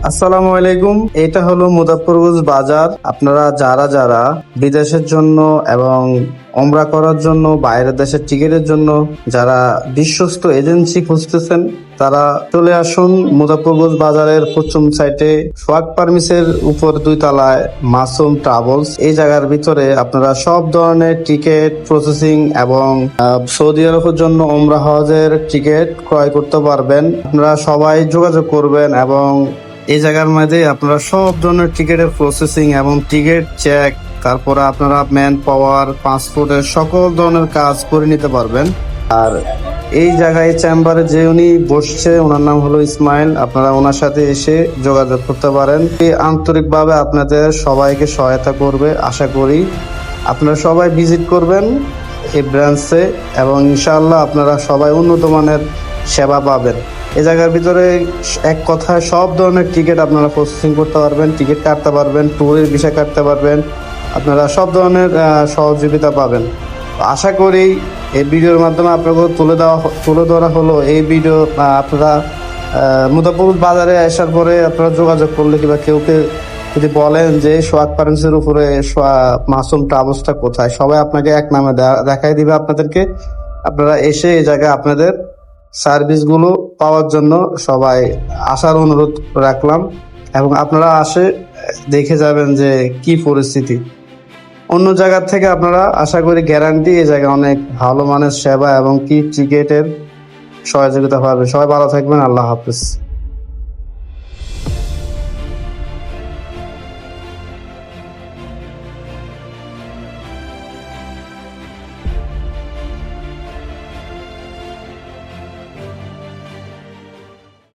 আসসালামু আলাইকুম। এটা হলো মুজাফফরগঞ্জ বাজার। আপনারা যারা যারা বিদেশের জন্য এবং ওমরা করার জন্য, বাইরের দেশের টিকিটের জন্য যারা বিশ্বস্ত এজেন্সি খুঁজতেছেন, তারা চলে আসুন মুজাফফরগঞ্জ বাজারের পশ্চিম সাইডে সোহাগ ফার্মেসির উপর 2 তলায় মাসুম ট্রাভেলস। এই জায়গার ভিতরে আপনারা সব ধরনের টিকিট প্রসেসিং এবং সৌদি আরবের জন্য ওমরা হজের টিকিট ক্রয় করতে পারবেন। আপনারা সবাই যোগাযোগ করবেন এবং এই জায়গার মধ্যে আপনারা সব ধরনের টিকিটের প্রসেসিং এবং টিকিট চেক, তারপরে আপনারা ম্যান পাওয়ার, পাসপোর্টের সকল ধরনের কাজ করে নিতে পারবেন। আর এই জায়গায় চেম্বারে যে উনি বসছে, ওনার নাম হলো ইসমাইল। আপনারা ওনার সাথে এসে যোগাযোগ করতে পারেন। আন্তরিকভাবে আপনাদের সবাইকে সহায়তা করবে আশা করি। আপনারা সবাই ভিজিট করবেন এই ব্রাঞ্চে এবং ইনশাআল্লাহ আপনারা সবাই উন্নত মানের সেবা পাবেন। এই জায়গার ভিতরে এক কথায় সব ধরনের টিকিট আপনারা প্রসেসিং করতে পারবেন, টিকিট কাটতে পারবেন, ট্যুরের বিষয় কাটতে পারবেন। আপনারা সব ধরনের সহযোগিতা পাবেন। আশা করি এই ভিডিওর মাধ্যমে আপনাকে তুলে ধরা হলো এই ভিডিও। আপনারা মুজাফফরগঞ্জ বাজারে আসার পরে আপনারা যোগাযোগ করলে কিংবা কেউকে যদি বলেন যে সোহাগ ফার্মেসির উপরে মাসুম ট্রাভেলসটা কোথায়, সবাই আপনাকে এক নামে দেখাই দিবে আপনাদেরকে। আপনারা এসে এই জায়গায় আপনাদের সার্ভিসগুলো পাওয়ার জন্য সবাই আসার অনুরোধ রাখলাম এবং আপনারা আসে দেখে যাবেন যে কি পরিস্থিতি। অন্য জায়গার থেকে আপনারা আশা করি গ্যারান্টি এই জায়গায় অনেক ভালো মানের সেবা এবং কি টিকিটের সহযোগিতা পাবেন। সবাই ভালো থাকবেন। আল্লাহ হাফিজ।